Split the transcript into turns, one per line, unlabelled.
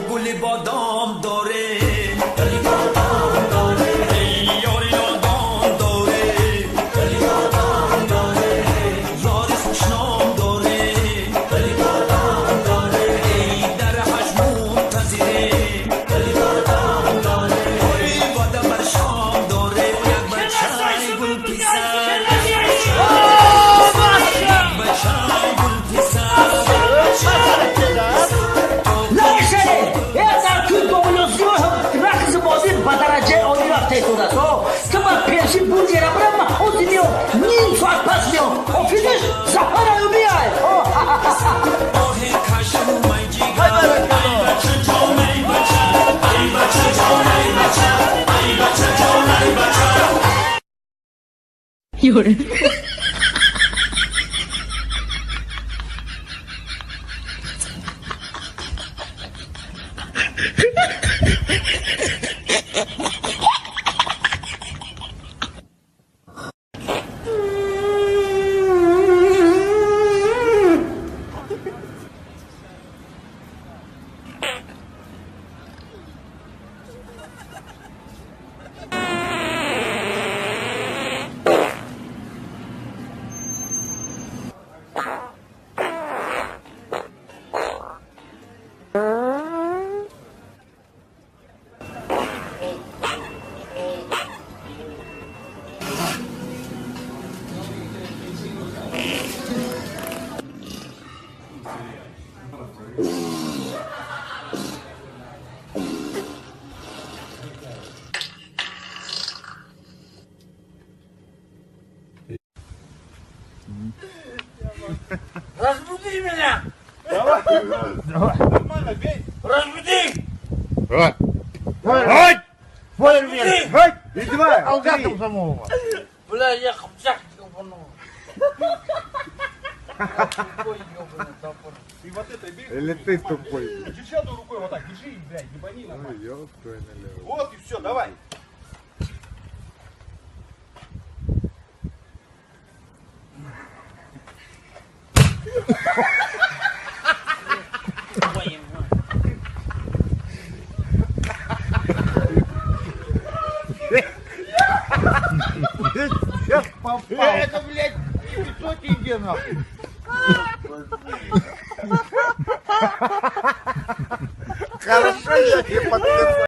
گل بادام داره گلی بادام داره یار یادام داره گلی بادام داره یار خوشنام داره گلی بادام داره ای در حج منتظره گلی بادام داره ای واده بر شام داره یک بچه گل پیسر بچه گل پیسر
Перший бургер обратно, он из него ним факт пасмел. Он видишь, Захара убивает.
Юра.
Разбуди меня!
Давай! Давай! Нормально, бей!
Разбуди!
Давай!
Давай!
Фойерверк! И давай!
Алгатом самого! Бля, я хапчак ёбаного! Ой, ёбаный топор!
И вот это бей!
Или ты тупой?
Держи одной рукой вот так, держи, блядь, ебани
Ой,
нормально.
ёб твою налево.
Вот и все, давай!
Сейчас попал.
Это, блядь, 500 тенге нахуй!
Хорошо, я не подтвердил.